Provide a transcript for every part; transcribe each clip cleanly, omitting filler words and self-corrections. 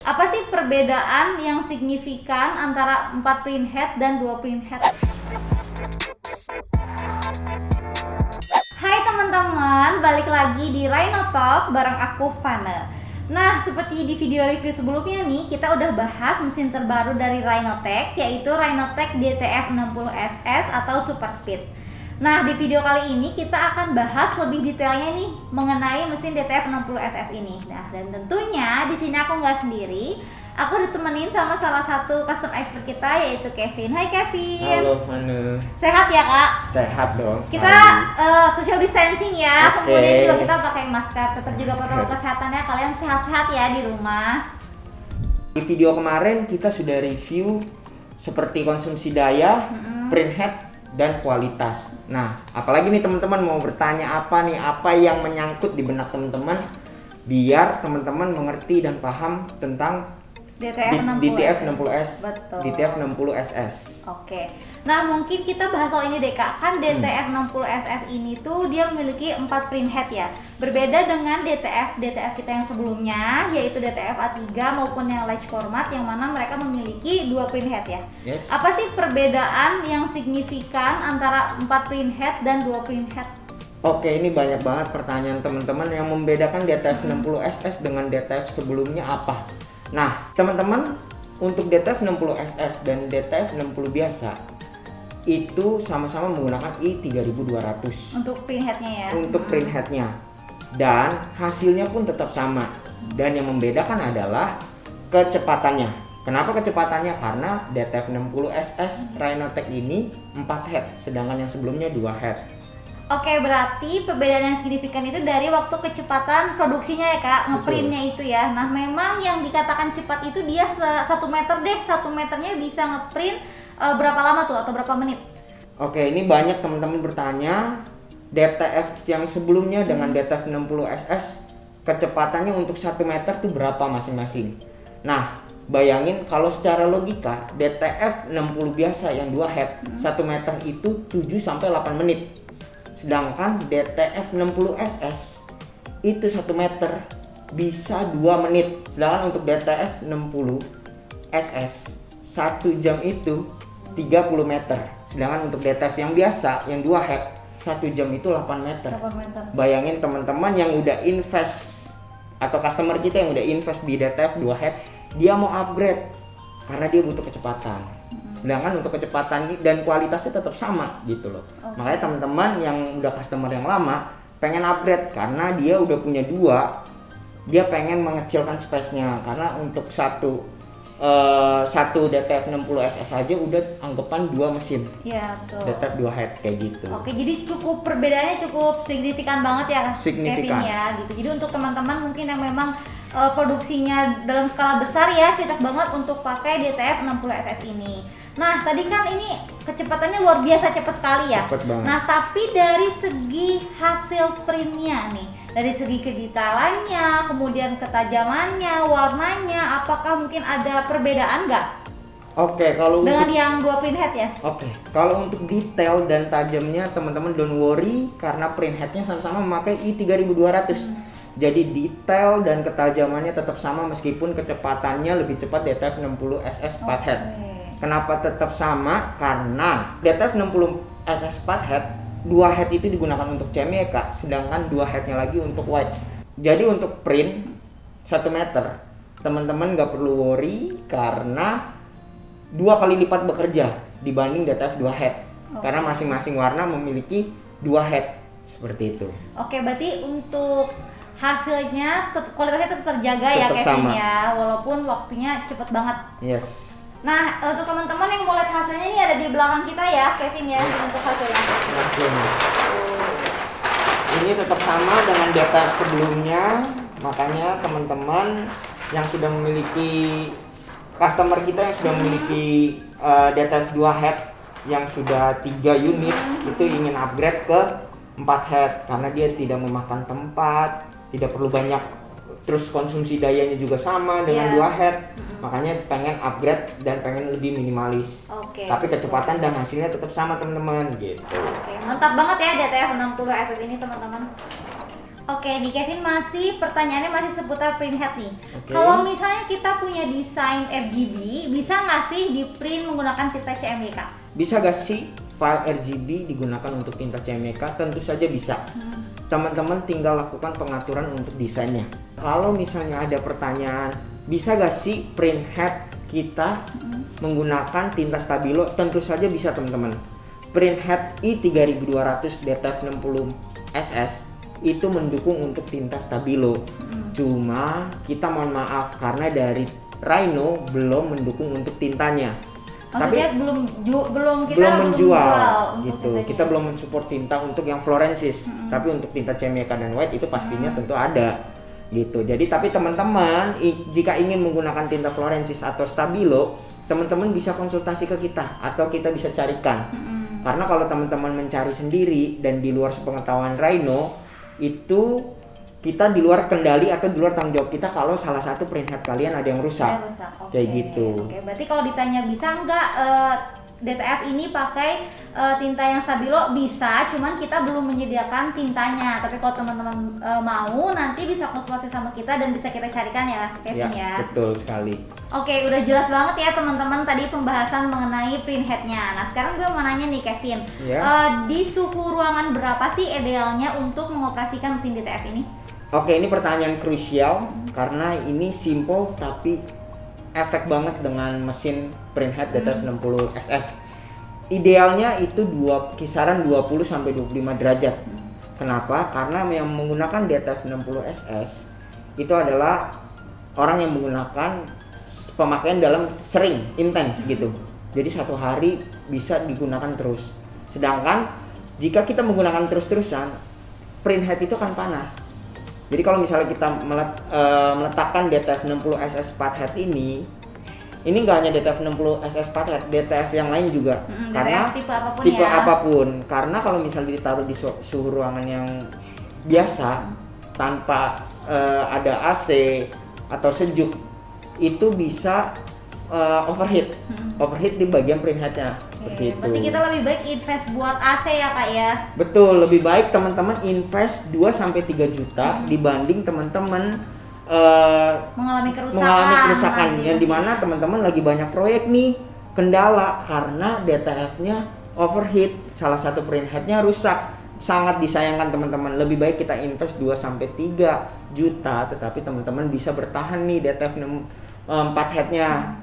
Apa sih perbedaan yang signifikan antara 4 printhead dan 2 printhead? Hai teman-teman, balik lagi di Rhino Talk bareng aku Fana. Nah, seperti di video review sebelumnya nih, kita udah bahas mesin terbaru dari Rhinotech, yaitu Rhinotech DTF60SS atau Super Speed. Nah, di video kali ini kita akan bahas lebih detailnya nih mengenai mesin DTF60SS ini. Nah, dan tentunya di sini aku nggak sendiri. Aku ditemenin sama salah satu custom expert kita, yaitu Kevin. Hai Kevin. Halo Fana. Sehat ya Kak? Sehat dong. Kita social distancing ya. Oke. Kemudian juga kita pakai masker. Tetap juga protokol kesehatannya. Kalian sehat-sehat ya di rumah. Di video kemarin kita sudah review seperti konsumsi daya, printhead, dan kualitas. Nah, apalagi nih teman-teman mau bertanya apa yang menyangkut di benak teman-teman biar teman-teman mengerti dan paham tentang DTF60S, Betul. DTF60SS. Oke. Nah, mungkin kita bahas soal ini deh Kak. Kan DTF60SS ini tuh dia memiliki 4 printhead ya. Berbeda dengan DTF kita yang sebelumnya, yaitu DTF A3 maupun yang large format, yang mana mereka memiliki 2 printhead ya. Yes. Apa sih perbedaan yang signifikan antara 4 printhead dan 2 printhead? Oke, ini banyak banget pertanyaan teman-teman yang membedakan DTF60SS dengan DTF sebelumnya apa. Nah, teman-teman, untuk DTF60SS dan DTF60 biasa itu sama-sama menggunakan i3200 Untuk printheadnya ya. untuk printheadnya, dan hasilnya pun tetap sama. Dan yang membedakan adalah kecepatannya. Kenapa kecepatannya? Karena DTF60SS Rhinotech ini 4 head, sedangkan yang sebelumnya 2 head. Oke, berarti perbedaan yang signifikan itu dari waktu kecepatan produksinya ya Kak, ngeprintnya itu ya. Nah, memang yang dikatakan cepat itu dia 1 meter deh, 1 meternya bisa ngeprint berapa lama tuh atau berapa menit? Oke, ini banyak teman-teman bertanya DTF yang sebelumnya dengan DTF60SS kecepatannya untuk 1 meter tuh berapa masing-masing. Nah, bayangin kalau secara logika DTF60 biasa yang 2 head 1 meter itu 7-8 menit. Sedangkan DTF60SS itu 1 meter bisa 2 menit. Sedangkan untuk DTF60SS 1 jam itu 30 meter. Sedangkan untuk DTF yang biasa yang 2 head 1 jam itu 8 meter. 8 meter. Bayangin teman-teman yang udah invest atau customer kita yang udah invest di DTF 2 head, dia mau upgrade karena dia butuh kecepatan. Sedangkan untuk kecepatan dan kualitasnya tetap sama gitu loh. Okay. Makanya teman-teman yang udah customer yang lama pengen upgrade karena dia udah punya 2, dia pengen mengecilkan space-nya karena untuk satu DTF60SS aja udah anggapan 2 mesin. Iya, betul. DTF 2 head kayak gitu. Oke, jadi cukup perbedaannya cukup signifikan banget ya Signifikan. Kevin ya gitu. Jadi untuk teman-teman mungkin yang memang produksinya dalam skala besar ya, cocok banget untuk pakai DTF60SS ini. Nah, tadi kan ini kecepatannya luar biasa cepat sekali ya. Cepet banget. Nah, tapi dari segi hasil printnya nih, dari segi kedetailannya, kemudian ketajamannya, warnanya, apakah mungkin ada perbedaan nggak Oke, kalau dengan untuk yang 2 printhead ya? Oke, kalau untuk detail dan tajamnya teman-teman don't worry karena printheadnya sama-sama memakai i3200. Jadi detail dan ketajamannya tetap sama meskipun kecepatannya lebih cepat DTF60SS 4 head. Kenapa tetap sama? Karena DTF60SS 4 head 2 head itu digunakan untuk CMYK, sedangkan 2 headnya lagi untuk wide. Jadi untuk print 1 meter teman-teman nggak perlu worry karena 2 kali lipat bekerja dibanding DTF 2 head. Karena masing-masing warna memiliki 2 head seperti itu. Oke, berarti untuk hasilnya kualitasnya tetap terjaga ya Tetap Kevin sama. ya, walaupun waktunya cepet banget. Yes. Nah, untuk teman-teman yang mau lihat hasilnya ini ada di belakang kita ya Kevin ya, untuk hasilnya. Ini tetap sama dengan DTF sebelumnya, makanya teman-teman yang sudah memiliki customer kita yang sudah memiliki DTF 2 head yang sudah 3 unit itu ingin upgrade ke 4 head karena dia tidak memakan tempat, tidak perlu banyak, terus konsumsi dayanya juga sama dengan 2 head. Makanya pengen upgrade dan pengen lebih minimalis. Oke. Tapi kecepatan dan hasilnya tetap sama teman-teman gitu. Oke, mantap banget ya DTF60SS ini teman-teman. Oke, nih Kevin masih pertanyaannya masih seputar print head nih. Oke. Kalau misalnya kita punya desain RGB, bisa nggak sih di print menggunakan tinta CMYK? Bisa gak sih file RGB digunakan untuk tinta CMYK? Tentu saja bisa. Teman-teman tinggal lakukan pengaturan untuk desainnya. Kalau misalnya ada pertanyaan, bisa gak sih print head kita menggunakan tinta stabilo? Tentu saja bisa teman-teman. Print head i3200 DTF60 SS itu mendukung untuk tinta stabilo. Cuma kita mohon maaf karena dari Rhino belum mendukung untuk tintanya. Maksudnya belum kita belum menjual untuk gitu. tintanya. Kita belum mensupport tinta untuk yang fluoresces. Tapi untuk tinta CMYK dan white itu pastinya tentu ada gitu. Jadi tapi teman-teman jika ingin menggunakan tinta fluoresces atau stabilo, teman-teman bisa konsultasi ke kita atau kita bisa carikan. Karena kalau teman-teman mencari sendiri dan di luar sepengetahuan Rhino, itu kita di luar kendali atau di luar tanggung jawab kita kalau salah satu print head kalian ada yang rusak. Kayak gitu. Oke, berarti kalau ditanya bisa nggak DTF ini pakai tinta yang stabilo, bisa, cuman kita belum menyediakan tintanya. Tapi kalau teman-teman mau, nanti bisa konsultasi sama kita dan bisa kita carikan ya, Kevin ya. Betul sekali. Oke, udah jelas banget ya teman-teman tadi pembahasan mengenai print headnya. Nah sekarang gue mau nanya nih Kevin, di suhu ruangan berapa sih idealnya untuk mengoperasikan mesin DTF ini? Oke, ini pertanyaan krusial karena ini simple tapi efek banget dengan mesin print head DTF60 SS. Idealnya itu kisaran 20 sampai 25 derajat. Kenapa? Karena yang menggunakan DTF60 SS itu adalah orang yang menggunakan pemakaian dalam sering, intens gitu. Jadi satu hari bisa digunakan terus. Sedangkan jika kita menggunakan terus-terusan, print head itu akan panas. Jadi kalau misalnya kita meletakkan DTF60 SS Pathead ini nggak hanya DTF60 SS Pathead, DTF yang lain juga. Karena tipe apapun. Karena kalau misalnya ditaruh di suhu ruangan yang biasa tanpa ada AC atau sejuk, itu bisa overheat di bagian print headnya. Berarti kita lebih baik invest buat AC ya Kak ya? Betul, lebih baik teman-teman invest 2-3 juta dibanding teman-teman mengalami kerusakan yang dimana teman-teman lagi banyak proyek nih, kendala karena DTF-nya overheat, salah satu print head-nya rusak. Sangat disayangkan teman-teman, lebih baik kita invest 2-3 juta tetapi teman-teman bisa bertahan nih DTF 4 head-nya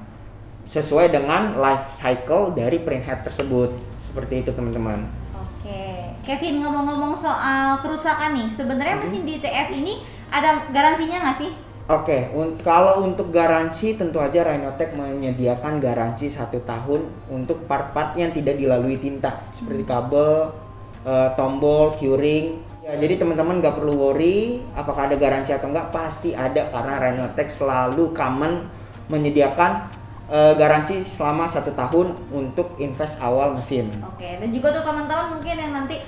sesuai dengan life cycle dari print head tersebut. Seperti itu teman-teman. Oke, Kevin, ngomong-ngomong soal kerusakan nih, sebenarnya mesin DTF ini ada garansinya nggak sih? Oke, kalau untuk garansi tentu aja Rhinotech menyediakan garansi 1 tahun untuk part-part yang tidak dilalui tinta seperti kabel, tombol, curing. Ya, jadi teman-teman nggak perlu worry apakah ada garansi atau enggak, pasti ada karena Rhinotech selalu common menyediakan garansi selama 1 tahun untuk invest awal mesin. Oke, dan juga untuk teman-teman mungkin yang nanti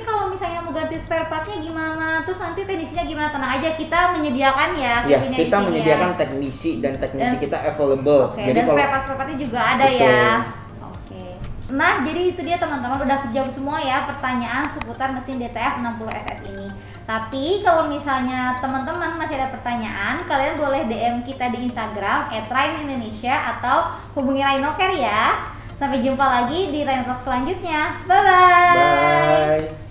kalau misalnya mau ganti spare partnya gimana, terus nanti teknisinya gimana, tenang aja, kita menyediakan ya. Ya, kita menyediakan teknisi dan teknisi kita available. Oke, jadi dan spare partnya juga ada. Betul. Ya. Oke. Nah, jadi itu dia teman-teman, udah kejawab semua ya pertanyaan seputar mesin DTF 60 SS ini. Tapi kalau misalnya teman-teman masih ada pertanyaan, kalian boleh DM kita di Instagram @rhino-indonesia atau hubungi Rhinocare ya. Sampai jumpa lagi di Rhino Talk selanjutnya. Bye-bye. Bye.